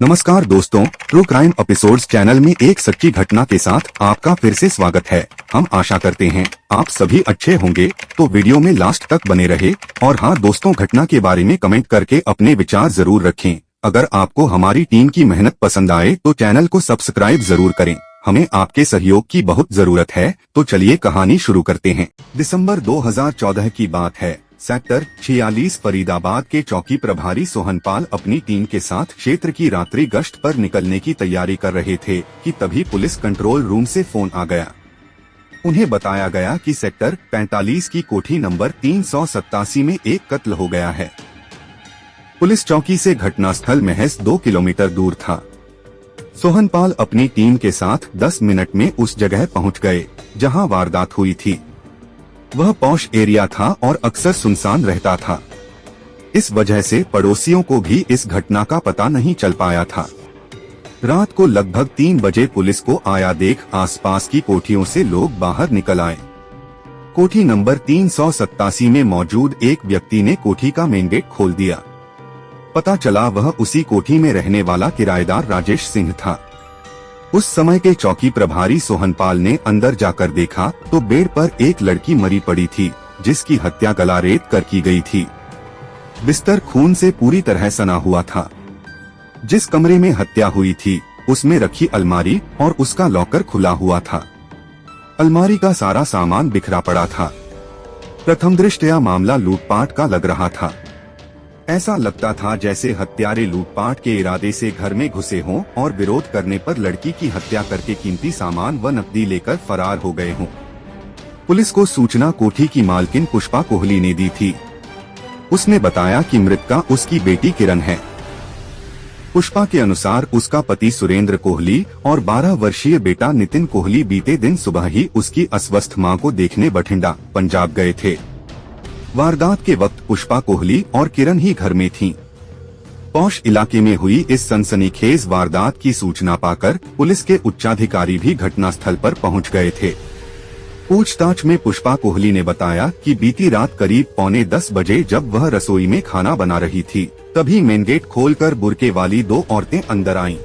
नमस्कार दोस्तों, true crime episodes channel में एक सच्ची घटना के साथ आपका फिर से स्वागत है। हम आशा करते हैं आप सभी अच्छे होंगे, तो वीडियो में लास्ट तक बने रहे। और हाँ दोस्तों, घटना के बारे में कमेंट करके अपने विचार जरूर रखें। अगर आपको हमारी टीम की मेहनत पसंद आए तो चैनल को सब्सक्राइब जरूर करें। हमें आपके सहयोग की बहुत जरूरत है। तो चलिए कहानी शुरू करते हैं। दिसंबर 2014 की बात है। सेक्टर 46 फरीदाबाद के चौकी प्रभारी सोहनपाल अपनी टीम के साथ क्षेत्र की रात्रि गश्त पर निकलने की तैयारी कर रहे थे कि तभी पुलिस कंट्रोल रूम से फोन आ गया। उन्हें बताया गया कि सेक्टर 45 की कोठी नंबर 387 में एक कत्ल हो गया है। पुलिस चौकी से घटनास्थल महज 2 किलोमीटर दूर था। सोहनपाल अपनी टीम के साथ 10 मिनट में उस जगह पहुंच गए जहां वारदात हुई थी। वह पॉश एरिया था और अक्सर सुनसान रहता था। इस वजह से पड़ोसियों को भी इस घटना का पता नहीं चल पाया था। रात को लगभग 3 बजे पुलिस को आया देख आसपास की कोठियों से लोग बाहर निकल आए। कोठी नंबर 387 में मौजूद एक व्यक्ति ने कोठी का मेन गेट खोल दिया। पता चला वह उसी कोठी में रहने वाला किराएदार राजेश सिंह था। उस समय के चौकी प्रभारी सोहनपाल ने अंदर जाकर देखा तो बेड पर एक लड़की मरी पड़ी थी, जिसकी हत्या गला रेत कर की गई थी। बिस्तर खून से पूरी तरह सना हुआ था। जिस कमरे में हत्या हुई थी उसमें रखी अलमारी और उसका लॉकर खुला हुआ था। अलमारी का सारा सामान बिखरा पड़ा था। प्रथम दृष्टया मामला लूटपाट का लग रहा था। ऐसा लगता था जैसे हत्यारे लूटपाट के इरादे से घर में घुसे हों और विरोध करने पर लड़की की हत्या करके कीमती सामान व नकदी लेकर फरार हो गए हों। पुलिस को सूचना कोठी की मालकिन पुष्पा कोहली ने दी थी। उसने बताया कि मृतका उसकी बेटी किरण है। पुष्पा के अनुसार उसका पति सुरेंद्र कोहली और 12 वर्षीय बेटा नितिन कोहली बीते दिन सुबह ही उसकी अस्वस्थ मां को देखने बठिंडा, पंजाब गए थे। वारदात के वक्त पुष्पा कोहली और किरण ही घर में थीं। पौष इलाके में हुई इस सनसनीखेज वारदात की सूचना पाकर पुलिस के उच्चाधिकारी भी घटनास्थल पर पहुंच गए थे। पूछताछ में पुष्पा कोहली ने बताया कि बीती रात करीब 9:45 बजे जब वह रसोई में खाना बना रही थी, तभी मेन गेट खोलकर बुर्के वाली 2 औरतें अंदर आईं।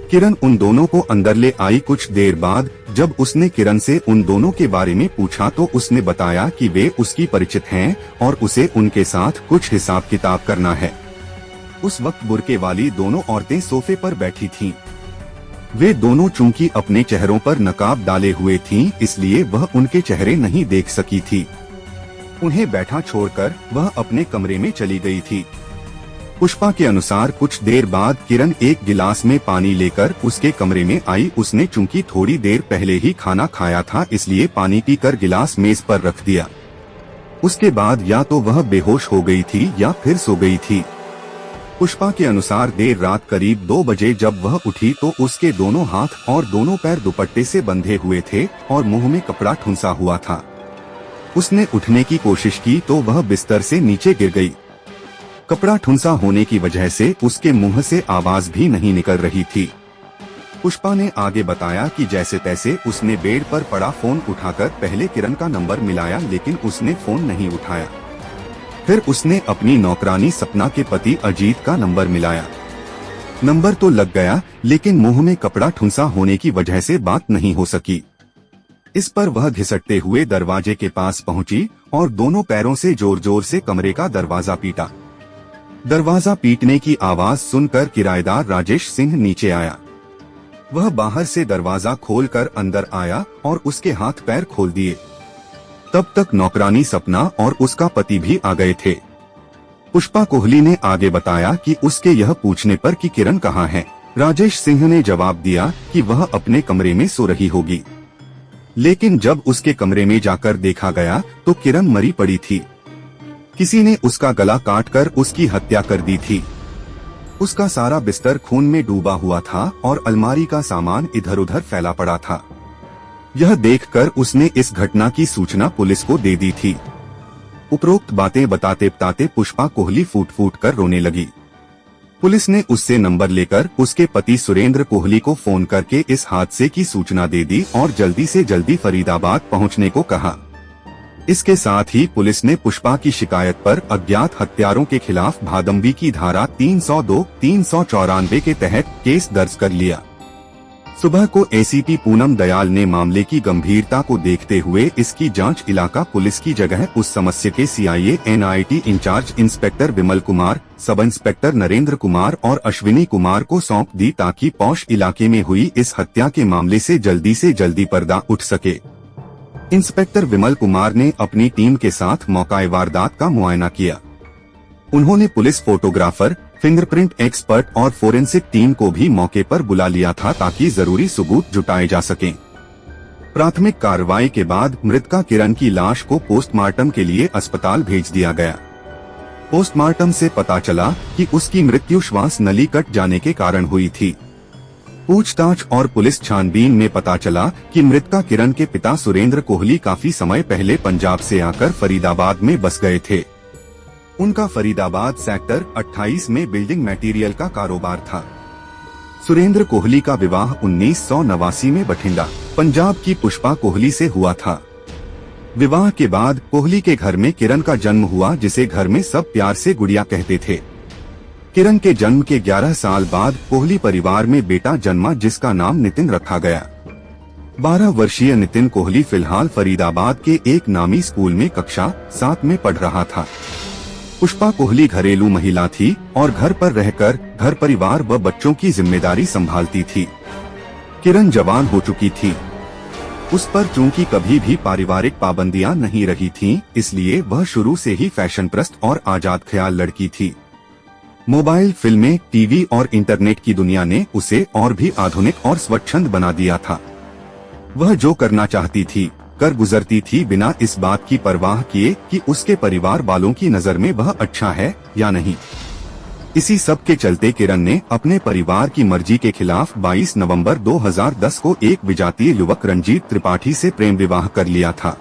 किरण उन दोनों को अंदर ले आई। कुछ देर बाद जब उसने किरण से उन दोनों के बारे में पूछा तो उसने बताया कि वे उसकी परिचित हैं और उसे उनके साथ कुछ हिसाब किताब करना है। उस वक्त बुर्के वाली दोनों औरतें सोफे पर बैठी थीं। वे दोनों चूंकि अपने चेहरों पर नकाब डाले हुए थीं, इसलिए वह उनके चेहरे नहीं देख सकी थी। उन्हें बैठा छोड़कर वह अपने कमरे में चली गई थी। पुष्पा के अनुसार कुछ देर बाद किरण एक गिलास में पानी लेकर उसके कमरे में आई। उसने चूंकि थोड़ी देर पहले ही खाना खाया था, इसलिए पानी पीकर गिलास मेज पर रख दिया। उसके बाद या तो वह बेहोश हो गई थी या फिर सो गई थी। पुष्पा के अनुसार देर रात करीब 2 बजे जब वह उठी तो उसके दोनों हाथ और दोनों पैर दुपट्टे से बंधे हुए थे और मुंह में कपड़ा ठुंसा हुआ था। उसने उठने की कोशिश की तो वह बिस्तर से नीचे गिर गई। कपड़ा ठुंसा होने की वजह से उसके मुंह से आवाज भी नहीं निकल रही थी। पुष्पा ने आगे बताया कि जैसे तैसे उसने बेड पर पड़ा फोन उठाकर पहले किरण का नंबर मिलाया, लेकिन उसने फोन नहीं उठाया। फिर उसने अपनी नौकरानी सपना के पति अजीत का नंबर मिलाया। नंबर तो लग गया, लेकिन मुंह में कपड़ा ठुंसा होने की वजह से बात नहीं हो सकी। इस पर वह घिसटते हुए दरवाजे के पास पहुंची और दोनों पैरों से जोर जोर से कमरे का दरवाजा पीटा। दरवाजा पीटने की आवाज सुनकर किराएदार राजेश सिंह नीचे आया। वह बाहर से दरवाजा खोलकर अंदर आया और उसके हाथ पैर खोल दिए। तब तक नौकरानी सपना और उसका पति भी आ गए थे। पुष्पा कोहली ने आगे बताया कि उसके यह पूछने पर कि किरण कहाँ है, राजेश सिंह ने जवाब दिया कि वह अपने कमरे में सो रही होगी। लेकिन जब उसके कमरे में जाकर देखा गया तो किरण मरी पड़ी थी। किसी ने उसका गला काटकर उसकी हत्या कर दी थी। उसका सारा बिस्तर खून में डूबा हुआ था और अलमारी का सामान इधर उधर फैला पड़ा था। यह देखकर उसने इस घटना की सूचना पुलिस को दे दी थी। उपरोक्त बातें बताते बताते पुष्पा कोहली फूट फूट कर रोने लगी। पुलिस ने उससे नंबर लेकर उसके पति सुरेंद्र कोहली को फोन करके इस हादसे की सूचना दे दी और जल्दी से जल्दी फरीदाबाद पहुंचने को कहा। इसके साथ ही पुलिस ने पुष्पा की शिकायत पर अज्ञात हत्यारों के खिलाफ भादंबी की धारा 302, 394 के तहत केस दर्ज कर लिया। सुबह को एसीपी पूनम दयाल ने मामले की गंभीरता को देखते हुए इसकी जांच इलाका पुलिस की जगह उस समस्या के CIA NIT in charge inspector Vimal Kumar, sub inspector Narendra Kumar और अश्विनी कुमार को सौंप दी ताकि पौष इलाके में हुई इस हत्या के मामले से जल्दी पर्दा उठ सके। इंस्पेक्टर विमल कुमार ने अपनी टीम के साथ मौका वारदात का मुआयना किया। उन्होंने पुलिस फोटोग्राफर, फिंगरप्रिंट एक्सपर्ट और फोरेंसिक टीम को भी मौके पर बुला लिया था ताकि जरूरी सबूत जुटाए जा सकें। प्राथमिक कार्रवाई के बाद मृतका किरण की लाश को पोस्टमार्टम के लिए अस्पताल भेज दिया गया। पोस्टमार्टम से पता चला कि उसकी मृत्यु श्वास नली कट जाने के कारण हुई थी। पूछताछ और पुलिस छानबीन में पता चला कि मृतका किरण के पिता सुरेंद्र कोहली काफी समय पहले पंजाब से आकर फरीदाबाद में बस गए थे। उनका फरीदाबाद सेक्टर 28 में बिल्डिंग मटेरियल का कारोबार था। सुरेंद्र कोहली का विवाह 1989 में बठिंडा, पंजाब की पुष्पा कोहली से हुआ था। विवाह के बाद कोहली के घर में किरण का जन्म हुआ, जिसे घर में सब प्यार से गुड़िया कहते थे। किरण के जन्म के 11 साल बाद कोहली परिवार में बेटा जन्मा, जिसका नाम नितिन रखा गया। 12 वर्षीय नितिन कोहली फिलहाल फरीदाबाद के एक नामी स्कूल में कक्षा 7 में पढ़ रहा था। पुष्पा कोहली घरेलू महिला थी और घर पर रहकर घर परिवार व बच्चों की जिम्मेदारी संभालती थी। किरण जवान हो चुकी थी। उस पर चूंकि कभी भी पारिवारिक पाबंदियां नहीं रही थीं, इसलिए वह शुरू से ही फैशनप्रस्त और आजाद ख्याल लड़की थी। मोबाइल, फिल्में, टीवी और इंटरनेट की दुनिया ने उसे और भी आधुनिक और स्वच्छंद बना दिया था। वह जो करना चाहती थी कर गुजरती थी, बिना इस बात की परवाह किए कि उसके परिवार वालों की नजर में वह अच्छा है या नहीं। इसी सब के चलते किरण ने अपने परिवार की मर्जी के खिलाफ 22 नवंबर 2010 को एक विजातीय युवक रंजीत त्रिपाठी से प्रेम विवाह कर लिया था।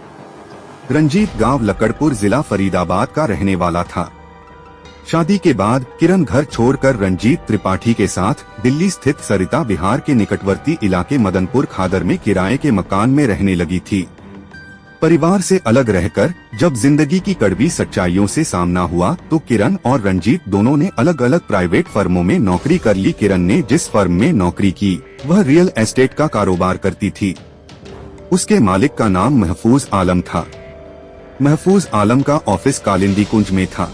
रंजीत गांव लकड़पुर, जिला फरीदाबाद का रहने वाला था। शादी के बाद किरण घर छोड़कर रंजीत त्रिपाठी के साथ दिल्ली स्थित सरिता विहार के निकटवर्ती इलाके मदनपुर खादर में किराए के मकान में रहने लगी थी। परिवार से अलग रहकर जब जिंदगी की कड़वी सच्चाइयों से सामना हुआ तो किरण और रंजीत दोनों ने अलग अलग प्राइवेट फर्मों में नौकरी कर ली। किरण ने जिस फर्म में नौकरी की वह रियल एस्टेट का कारोबार करती थी। उसके मालिक का नाम महफूज आलम था। महफूज आलम का ऑफिस कालिंदी कुंज में था।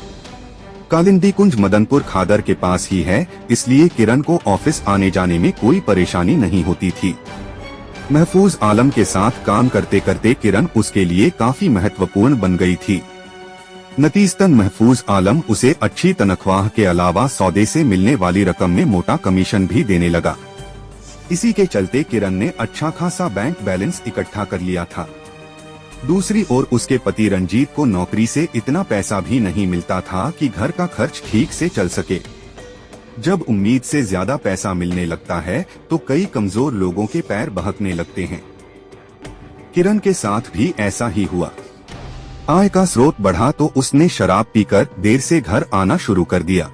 कालिंदी कुंज मदनपुर खादर के पास ही है, इसलिए किरण को ऑफिस आने जाने में कोई परेशानी नहीं होती थी। महफूज आलम के साथ काम करते करते किरण उसके लिए काफी महत्वपूर्ण बन गई थी। नतीजतन महफूज आलम उसे अच्छी तनख्वाह के अलावा सौदे से मिलने वाली रकम में मोटा कमीशन भी देने लगा। इसी के चलते किरण ने अच्छा खासा बैंक बैलेंस इकट्ठा कर लिया था। दूसरी ओर उसके पति रंजीत को नौकरी से इतना पैसा भी नहीं मिलता था कि घर का खर्च ठीक से चल सके। जब उम्मीद से ज्यादा पैसा मिलने लगता है तो कई कमजोर लोगों के पैर बहकने लगते हैं। किरण के साथ भी ऐसा ही हुआ। आय का स्रोत बढ़ा तो उसने शराब पीकर देर से घर आना शुरू कर दिया।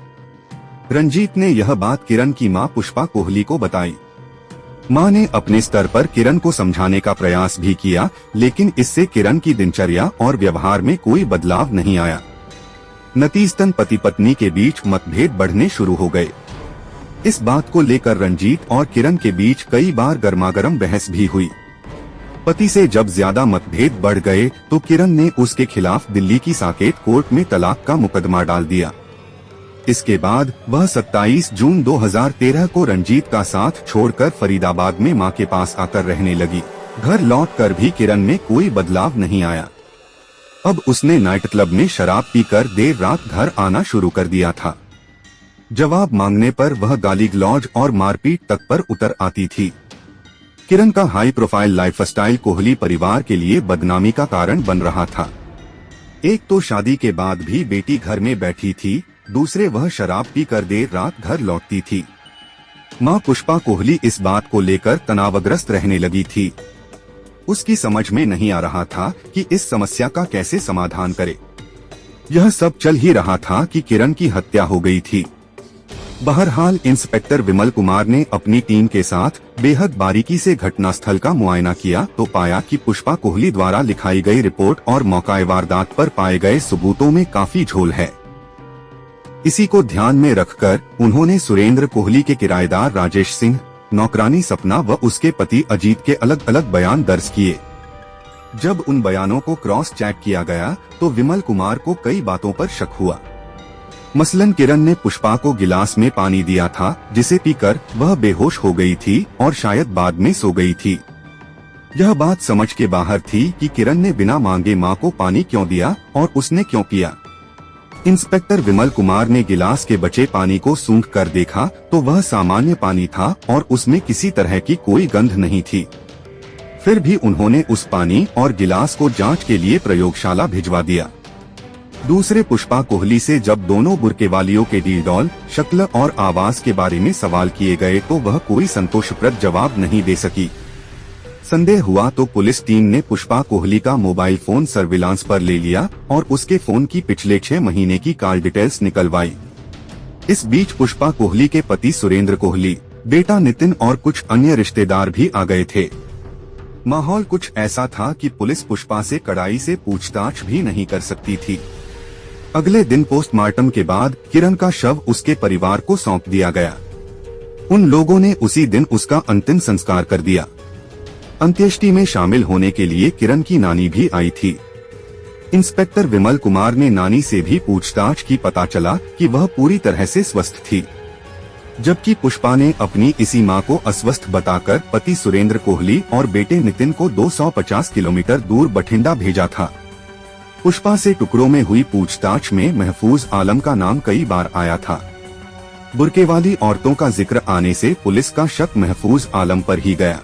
रंजीत ने यह बात किरण की मां पुष्पा कोहली को बताई। मां ने अपने स्तर पर किरण को समझाने का प्रयास भी किया, लेकिन इससे किरण की दिनचर्या और व्यवहार में कोई बदलाव नहीं आया। नतीजतन पति पत्नी के बीच मतभेद बढ़ने शुरू हो गए। इस बात को लेकर रंजीत और किरण के बीच कई बार गर्मागर्म बहस भी हुई। पति से जब ज्यादा मतभेद बढ़ गए तो किरण ने उसके खिलाफ दिल्ली की साकेत कोर्ट में तलाक का मुकदमा डाल दिया। इसके बाद वह 27 जून 2013 को रंजीत का साथ छोड़कर फरीदाबाद में मां के पास आकर रहने लगी। घर लौटकर भी किरण में कोई बदलाव नहीं आया। अब उसने नाइट क्लब में शराब पीकर देर रात घर आना शुरू कर दिया था। जवाब मांगने पर वह गाली गलौज और मारपीट तक पर उतर आती थी। किरण का हाई प्रोफाइल लाइफस्टाइल कोहली परिवार के लिए बदनामी का कारण बन रहा था। एक तो शादी के बाद भी बेटी घर में बैठी थी, दूसरे वह शराब पीकर देर रात घर लौटती थी। मां पुष्पा कोहली इस बात को लेकर तनावग्रस्त रहने लगी थी। उसकी समझ में नहीं आ रहा था कि इस समस्या का कैसे समाधान करे। यह सब चल ही रहा था कि किरण की हत्या हो गई थी। बहरहाल इंस्पेक्टर विमल कुमार ने अपनी टीम के साथ बेहद बारीकी से घटनास्थल का मुआयना किया तो पाया कि पुष्पा कोहली द्वारा लिखाई गई रिपोर्ट और मौका वारदात पर पाए गए सबूतों में काफी झोल है। इसी को ध्यान में रखकर उन्होंने सुरेंद्र कोहली के किराएदार राजेश सिंह, नौकरानी सपना व उसके पति अजीत के अलग अलग बयान दर्ज किए। जब उन बयानों को क्रॉस चेक किया गया तो विमल कुमार को कई बातों पर शक हुआ। मसलन किरण ने पुष्पा को गिलास में पानी दिया था जिसे पीकर वह बेहोश हो गई थी और शायद बाद में सो गई थी। यह बात समझ के बाहर थी कि किरण ने बिना मांगे मां को पानी क्यों दिया और उसने क्यों पिया। इंस्पेक्टर विमल कुमार ने गिलास के बचे पानी को सूंघ कर देखा तो वह सामान्य पानी था और उसमें किसी तरह की कोई गंध नहीं थी। फिर भी उन्होंने उस पानी और गिलास को जांच के लिए प्रयोगशाला भिजवा दिया। दूसरे पुष्पा कोहली से जब दोनों बुर्केवालियों के डीडॉल, शक्ल और आवाज के बारे में सवाल किए गए तो वह कोई संतोषप्रद जवाब नहीं दे सकी। संदेह हुआ तो पुलिस टीम ने पुष्पा कोहली का मोबाइल फोन सर्विलांस पर ले लिया और उसके फोन की पिछले 6 महीने की कॉल डिटेल्स निकलवाई। इस बीच पुष्पा कोहली के पति सुरेंद्र कोहली, बेटा नितिन और कुछ अन्य रिश्तेदार भी आ गए थे। माहौल कुछ ऐसा था कि पुलिस पुष्पा से कड़ाई से पूछताछ भी नहीं कर सकती थी। अगले दिन पोस्टमार्टम के बाद किरण का शव उसके परिवार को सौंप दिया गया। उन लोगों ने उसी दिन उसका अंतिम संस्कार कर दिया। अंत्येष्टि में शामिल होने के लिए किरण की नानी भी आई थी। इंस्पेक्टर विमल कुमार ने नानी से भी पूछताछ की, पता चला कि वह पूरी तरह से स्वस्थ थी, जबकि पुष्पा ने अपनी इसी मां को अस्वस्थ बताकर पति सुरेंद्र कोहली और बेटे नितिन को 250 किलोमीटर दूर बठिंडा भेजा था। पुष्पा से टुकड़ों में हुई पूछताछ में महफूज आलम का नाम कई बार आया था। बुर्के वाली औरतों का जिक्र आने से पुलिस का शक महफूज आलम पर ही गया।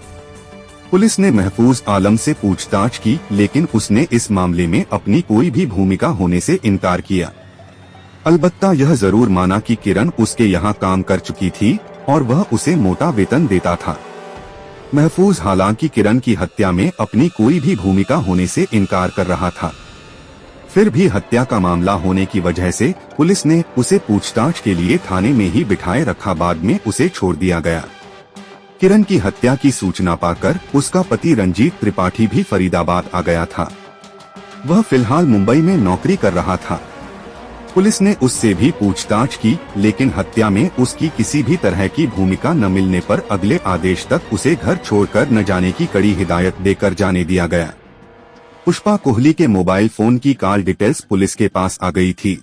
पुलिस ने महफूज आलम से पूछताछ की लेकिन उसने इस मामले में अपनी कोई भी भूमिका होने से इनकार किया। अलबत्ता यह जरूर माना कि किरण उसके यहाँ काम कर चुकी थी और वह उसे मोटा वेतन देता था। महफूज हालांकि किरण की हत्या में अपनी कोई भी भूमिका होने से इनकार कर रहा था। फिर भी हत्या का मामला होने की वजह से पुलिस ने उसे पूछताछ के लिए थाने में ही बिठाए रखा, बाद में उसे छोड़ दिया गया। किरण की हत्या की सूचना पाकर उसका पति रंजीत त्रिपाठी भी फरीदाबाद आ गया था। वह फिलहाल मुंबई में नौकरी कर रहा था। पुलिस ने उससे भी पूछताछ की लेकिन हत्या में उसकी किसी भी तरह की भूमिका न मिलने पर अगले आदेश तक उसे घर छोड़कर न जाने की कड़ी हिदायत देकर जाने दिया गया। पुष्पा कोहली के मोबाइल फोन की कॉल डिटेल्स पुलिस के पास आ गई थी।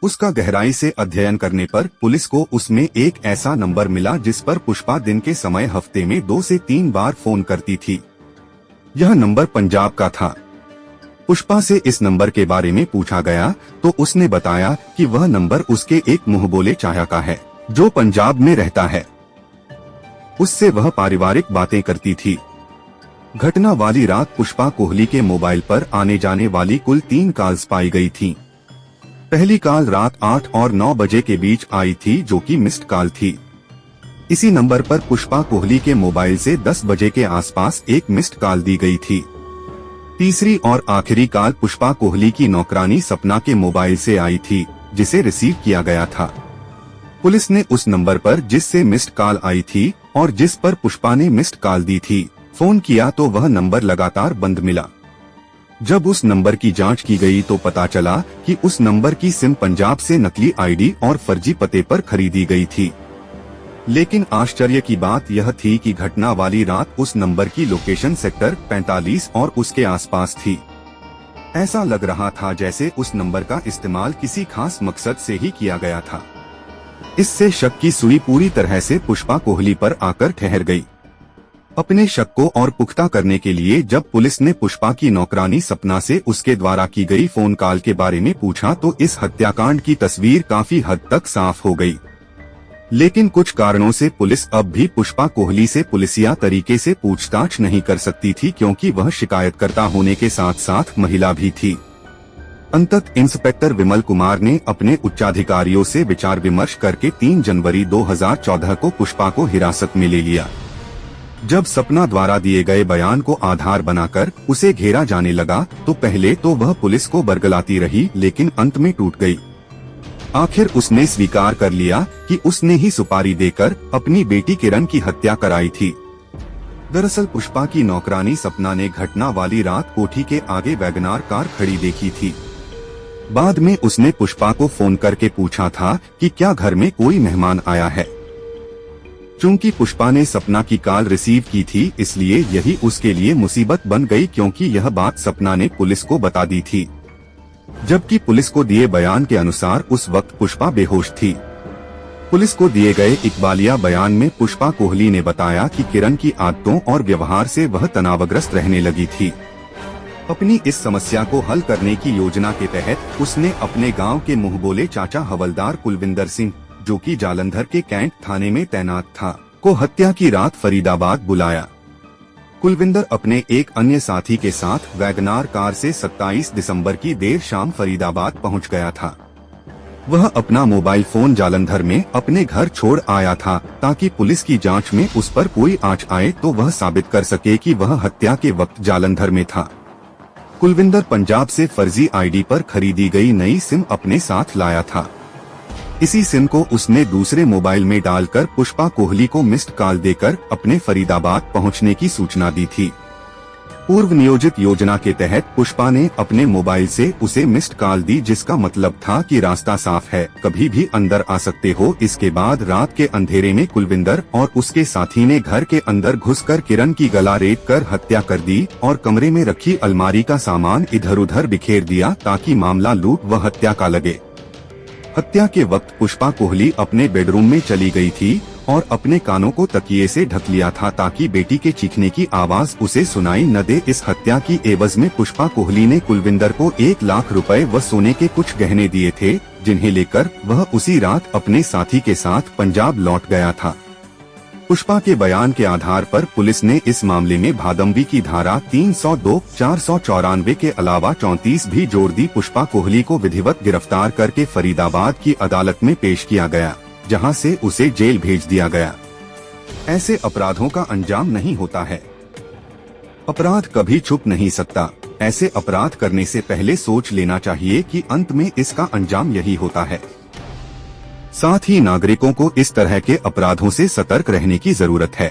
उसका गहराई से अध्ययन करने पर पुलिस को उसमें एक ऐसा नंबर मिला जिस पर पुष्पा दिन के समय हफ्ते में 2 से 3 बार फोन करती थी। यह नंबर पंजाब का था। पुष्पा से इस नंबर के बारे में पूछा गया तो उसने बताया कि वह नंबर उसके एक मुंहबोले चाचा का है जो पंजाब में रहता है। उससे वह पारिवारिक बातें करती थी। घटना वाली रात पुष्पा कोहली के मोबाइल पर आने जाने वाली कुल 3 कॉल्स पाई गई थीं। पहली कॉल रात 8 और 9 बजे के बीच आई थी जो कि मिस्ड कॉल थी। इसी नंबर पर पुष्पा कोहली के मोबाइल से 10 बजे के आसपास एक मिस्ड कॉल दी गई थी। तीसरी और आखिरी कॉल पुष्पा कोहली की नौकरानी सपना के मोबाइल से आई थी जिसे रिसीव किया गया था। पुलिस ने उस नंबर पर जिससे मिस्ड कॉल आई थी और जिस पर पुष्पा ने मिस्ड कॉल दी थी फोन किया तो वह नंबर लगातार बंद मिला। जब उस नंबर की जांच की गई तो पता चला कि उस नंबर की सिम पंजाब से नकली आईडी और फर्जी पते पर खरीदी गई थी। लेकिन आश्चर्य की बात यह थी कि घटना वाली रात उस नंबर की लोकेशन सेक्टर 45 और उसके आसपास थी। ऐसा लग रहा था जैसे उस नंबर का इस्तेमाल किसी खास मकसद से ही किया गया था। इससे शक की सुई पूरी तरह से पुष्पा कोहली पर आकर ठहर गई। अपने शक को और पुख्ता करने के लिए जब पुलिस ने पुष्पा की नौकरानी सपना से उसके द्वारा की गई फोन कॉल के बारे में पूछा तो इस हत्याकांड की तस्वीर काफी हद तक साफ हो गई। लेकिन कुछ कारणों से पुलिस अब भी पुष्पा कोहली से पुलिसिया तरीके से पूछताछ नहीं कर सकती थी क्योंकि वह शिकायतकर्ता होने के साथ साथ महिला भी थी। अंततः इंस्पेक्टर विमल कुमार ने अपने उच्चाधिकारियों से विचार विमर्श करके 3 जनवरी 2014 को पुष्पा को हिरासत में ले लिया। जब सपना द्वारा दिए गए बयान को आधार बनाकर उसे घेरा जाने लगा तो पहले तो वह पुलिस को बरगलाती रही लेकिन अंत में टूट गई। आखिर उसने स्वीकार कर लिया कि उसने ही सुपारी देकर अपनी बेटी किरण की हत्या कराई थी। दरअसल पुष्पा की नौकरानी सपना ने घटना वाली रात कोठी के आगे वैगनार कार खड़ी देखी थी। बाद में उसने पुष्पा को फोन करके पूछा था कि क्या घर में कोई मेहमान आया है। चूंकि पुष्पा ने सपना की कॉल रिसीव की थी, इसलिए यही उसके लिए मुसीबत बन गई, क्योंकि यह बात सपना ने पुलिस को बता दी थी। जबकि पुलिस को दिए बयान के अनुसार उस वक्त पुष्पा बेहोश थी। पुलिस को दिए गए इकबालिया बयान में पुष्पा कोहली ने बताया कि किरण की आदतों और व्यवहार से वह तनावग्रस्त रहने लगी थी। अपनी इस समस्या को हल करने की योजना के तहत उसने अपने गांव के मुंहबोले चाचा हवलदार कुलविंदर सिंह, जो कि जालंधर के कैंट थाने में तैनात था, को हत्या की रात फरीदाबाद बुलाया। कुलविंदर अपने एक अन्य साथी के साथ वैगनार कार से 27 दिसंबर की देर शाम फरीदाबाद पहुंच गया था। वह अपना मोबाइल फोन जालंधर में अपने घर छोड़ आया था, ताकि पुलिस की जांच में उस पर कोई आंच आए तो वह साबित कर सके कि वह हत्या के वक्त जालंधर में था। कुलविंदर पंजाब से फर्जी आईडी पर खरीदी गई नई सिम अपने साथ लाया था। इसी सिम को उसने दूसरे मोबाइल में डालकर पुष्पा कोहली को मिस्ड कॉल देकर अपने फरीदाबाद पहुंचने की सूचना दी थी। पूर्व नियोजित योजना के तहत पुष्पा ने अपने मोबाइल से उसे मिस्ड कॉल दी, जिसका मतलब था कि रास्ता साफ है, कभी भी अंदर आ सकते हो। इसके बाद रात के अंधेरे में कुलविंदर और उसके साथी ने घर के अंदर घुसकर किरण की गला रेत कर हत्या कर दी और कमरे में रखी अलमारी का सामान इधर उधर बिखेर दिया, ताकि मामला लूट व हत्या का लगे। हत्या के वक्त पुष्पा कोहली अपने बेडरूम में चली गई थी और अपने कानों को तकिए से ढक लिया था, ताकि बेटी के चीखने की आवाज उसे सुनाई न दे। इस हत्या की एवज में पुष्पा कोहली ने कुलविंदर को 1 लाख रुपए व सोने के कुछ गहने दिए थे, जिन्हें लेकर वह उसी रात अपने साथी के साथ पंजाब लौट गया था। पुष्पा के बयान के आधार पर पुलिस ने इस मामले में भादंबी की धारा 302, 494 के अलावा 34 भी जोड़ दी। पुष्पा कोहली को विधिवत गिरफ्तार करके फरीदाबाद की अदालत में पेश किया गया, जहां से उसे जेल भेज दिया गया। ऐसे अपराधों का अंजाम नहीं होता है। अपराध कभी छुप नहीं सकता। ऐसे अपराध करने से पहले सोच लेना चाहिए कि अंत में इसका अंजाम यही होता है। साथ ही नागरिकों को इस तरह के अपराधों से सतर्क रहने की जरूरत है।